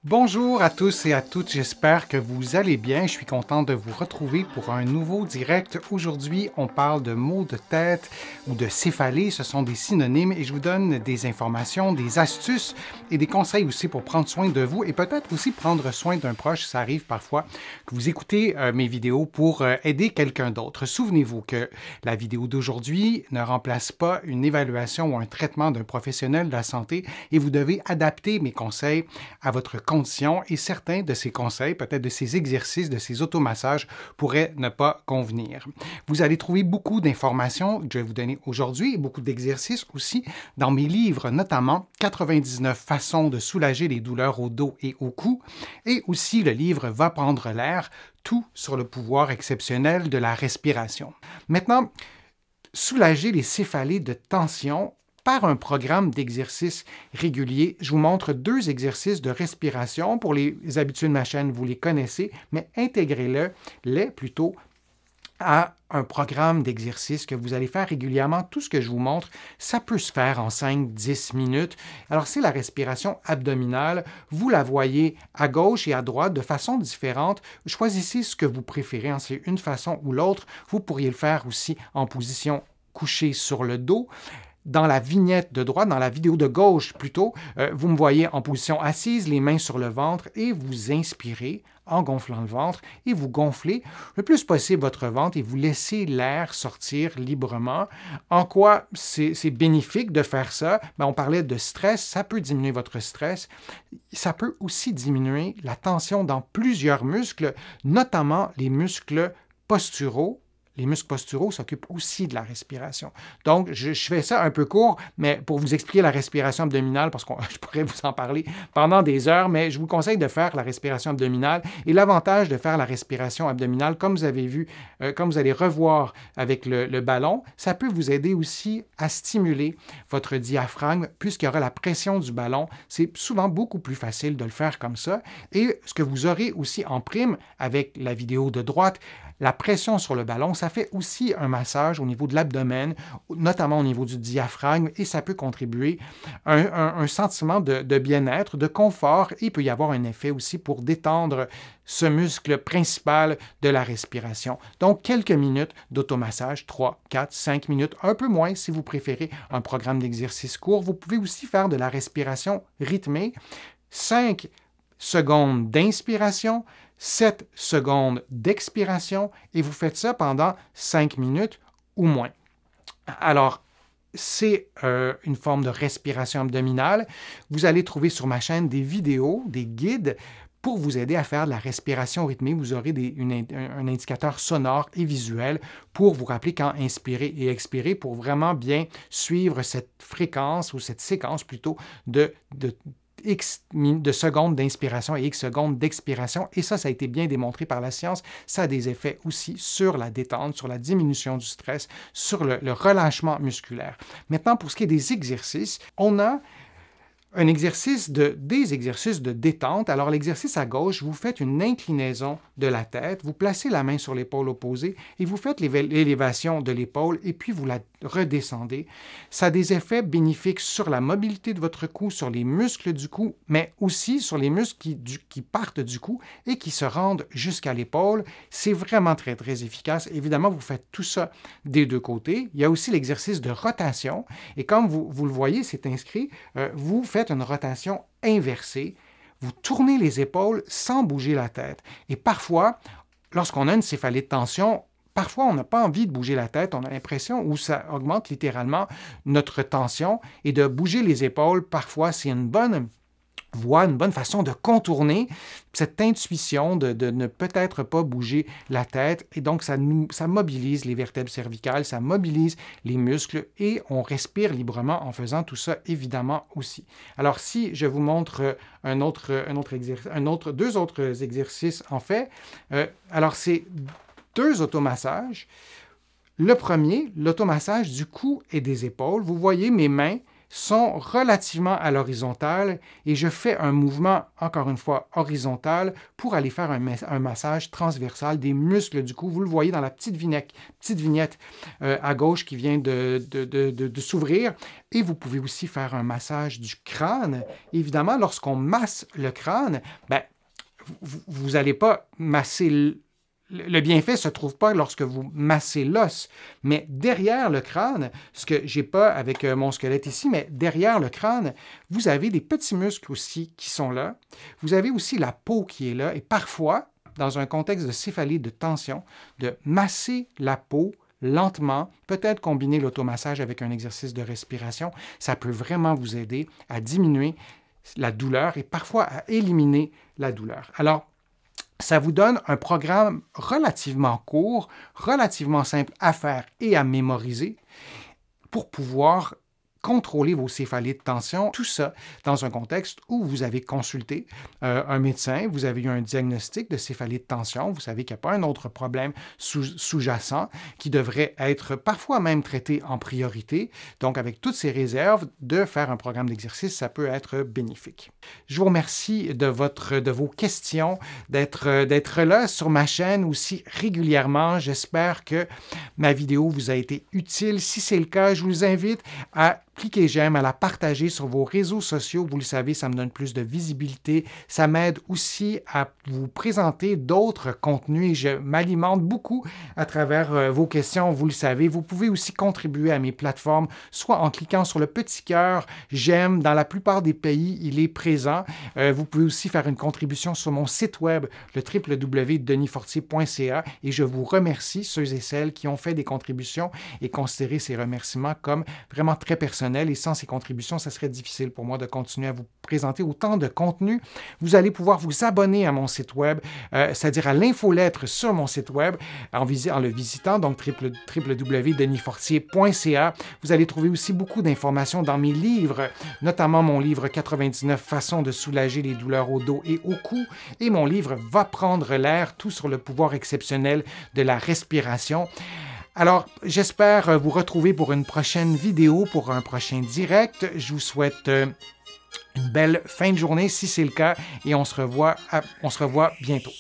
Bonjour à tous et à toutes, j'espère que vous allez bien. Je suis content de vous retrouver pour un nouveau direct. Aujourd'hui, on parle de maux de tête ou de céphalée, ce sont des synonymes et je vous donne des informations, des astuces et des conseils aussi pour prendre soin de vous et peut-être aussi prendre soin d'un proche. Ça arrive parfois que vous écoutez mes vidéos pour aider quelqu'un d'autre. Souvenez-vous que la vidéo d'aujourd'hui ne remplace pas une évaluation ou un traitement d'un professionnel de la santé et vous devez adapter mes conseils à votre conditions et certains de ces conseils, peut-être de ces exercices, de ces automassages pourraient ne pas convenir. Vous allez trouver beaucoup d'informations que je vais vous donner aujourd'hui et beaucoup d'exercices aussi dans mes livres, notamment 99 façons de soulager les douleurs au dos et au cou et aussi le livre Va prendre l'air, tout sur le pouvoir exceptionnel de la respiration. Maintenant, soulager les céphalées de tension par un programme d'exercices réguliers. Je vous montre 2 exercices de respiration. Pour les habitués de ma chaîne, vous les connaissez, mais intégrez-les plutôt à un programme d'exercices que vous allez faire régulièrement. Tout ce que je vous montre, ça peut se faire en 5-10 minutes. Alors, c'est la respiration abdominale. Vous la voyez à gauche et à droite de façon différente. Choisissez ce que vous préférez, c'est une façon ou l'autre. Vous pourriez le faire aussi en position couchée sur le dos. Dans la vignette de droite, dans la vidéo de gauche plutôt, vous me voyez en position assise, les mains sur le ventre et vous inspirez en gonflant le ventre et vous gonflez le plus possible votre ventre et vous laissez l'air sortir librement. En quoi c'est bénéfique de faire ça? Bien, on parlait de stress, ça peut diminuer votre stress. Ça peut aussi diminuer la tension dans plusieurs muscles, notamment les muscles posturaux. Les muscles posturaux s'occupent aussi de la respiration. Donc, je fais ça un peu court, mais pour vous expliquer la respiration abdominale, parce que je pourrais vous en parler pendant des heures, mais je vous conseille de faire la respiration abdominale. Et l'avantage de faire la respiration abdominale, comme vous avez vu, comme vous allez revoir avec le ballon, ça peut vous aider aussi à stimuler votre diaphragme, puisqu'il y aura la pression du ballon. C'est souvent beaucoup plus facile de le faire comme ça. Et ce que vous aurez aussi en prime avec la vidéo de droite, la pression sur le ballon, ça fait aussi un massage au niveau de l'abdomen, notamment au niveau du diaphragme, et ça peut contribuer à un sentiment de bien-être, de confort, et il peut y avoir un effet aussi pour détendre ce muscle principal de la respiration. Donc, quelques minutes d'automassage, 3, 4, 5 minutes, un peu moins si vous préférez un programme d'exercice court. Vous pouvez aussi faire de la respiration rythmée, 5 secondes d'inspiration, 7 secondes d'expiration et vous faites ça pendant 5 minutes ou moins. Alors, c'est une forme de respiration abdominale. Vous allez trouver sur ma chaîne des vidéos, des guides pour vous aider à faire de la respiration rythmée. Vous aurez un indicateur sonore et visuel pour vous rappeler quand inspirer et expirer pour vraiment bien suivre cette fréquence ou cette séquence plutôt de X de secondes d'inspiration et X secondes d'expiration. Et ça a été bien démontré par la science. Ça a des effets aussi sur la détente, sur la diminution du stress, sur le relâchement musculaire. Maintenant, pour ce qui est des exercices, on a des exercices de détente. Alors, l'exercice à gauche, vous faites une inclinaison de la tête, vous placez la main sur l'épaule opposée et vous faites l'élévation de l'épaule et puis vous la redescendez. Ça a des effets bénéfiques sur la mobilité de votre cou, sur les muscles du cou, mais aussi sur les muscles qui partent du cou et qui se rendent jusqu'à l'épaule. C'est vraiment très, très efficace. Évidemment, vous faites tout ça des deux côtés. Il y a aussi l'exercice de rotation et comme vous le voyez, c'est inscrit, vous faites une rotation inversée, vous tournez les épaules sans bouger la tête. Et parfois, lorsqu'on a une céphalée de tension, parfois on n'a pas envie de bouger la tête, on a l'impression où ça augmente littéralement notre tension et de bouger les épaules, parfois c'est une bonne voie, une bonne façon de contourner cette intuition de ne peut-être pas bouger la tête et donc ça mobilise les vertèbres cervicales, ça mobilise les muscles et on respire librement en faisant tout ça évidemment aussi. Alors si je vous montre deux autres exercices en fait, alors c'est 2 automassages. Le premier, l'automassage du cou et des épaules. Vous voyez mes mains sont relativement à l'horizontale et je fais un mouvement, encore une fois, horizontal pour aller faire un massage transversal des muscles du cou. Vous le voyez dans la petite vignette à gauche qui vient de s'ouvrir. Et vous pouvez aussi faire un massage du crâne. Évidemment, lorsqu'on masse le crâne, ben, vous n'allez pas masser le bienfait ne se trouve pas lorsque vous massez l'os, mais derrière le crâne, ce que je n'ai pas avec mon squelette ici, mais derrière le crâne, vous avez des petits muscles aussi qui sont là. Vous avez aussi la peau qui est là et parfois, dans un contexte de céphalie, de tension, de masser la peau lentement, peut-être combiner l'automassage avec un exercice de respiration, ça peut vraiment vous aider à diminuer la douleur et parfois à éliminer la douleur. Alors, ça vous donne un programme relativement court, relativement simple à faire et à mémoriser pour pouvoir contrôler vos céphalées de tension, tout ça dans un contexte où vous avez consulté un médecin, vous avez eu un diagnostic de céphalie de tension, vous savez qu'il n'y a pas un autre problème sous-jacent qui devrait être parfois même traité en priorité. Donc, avec toutes ces réserves, de faire un programme d'exercice, ça peut être bénéfique. Je vous remercie de vos questions, d'être là sur ma chaîne aussi régulièrement. J'espère que ma vidéo vous a été utile. Si c'est le cas, je vous invite à cliquez j'aime, à la partager sur vos réseaux sociaux. Vous le savez, ça me donne plus de visibilité. Ça m'aide aussi à vous présenter d'autres contenus et je m'alimente beaucoup à travers vos questions. Vous le savez, vous pouvez aussi contribuer à mes plateformes, soit en cliquant sur le petit cœur j'aime. Dans la plupart des pays, il est présent. Vous pouvez aussi faire une contribution sur mon site web, le www.denisfortier.ca et je vous remercie, ceux et celles qui ont fait des contributions et considérez ces remerciements comme vraiment très personnels. Et sans ces contributions, ça serait difficile pour moi de continuer à vous présenter autant de contenu. Vous allez pouvoir vous abonner à mon site web, c'est-à-dire à l'infolettre sur mon site web en le visitant, donc www.denisfortier.ca. Vous allez trouver aussi beaucoup d'informations dans mes livres, notamment mon livre 99 façons de soulager les douleurs au dos et au cou et mon livre Va prendre l'air, tout sur le pouvoir exceptionnel de la respiration. Alors, j'espère vous retrouver pour une prochaine vidéo, pour un prochain direct. Je vous souhaite une belle fin de journée si c'est le cas et on se revoit bientôt.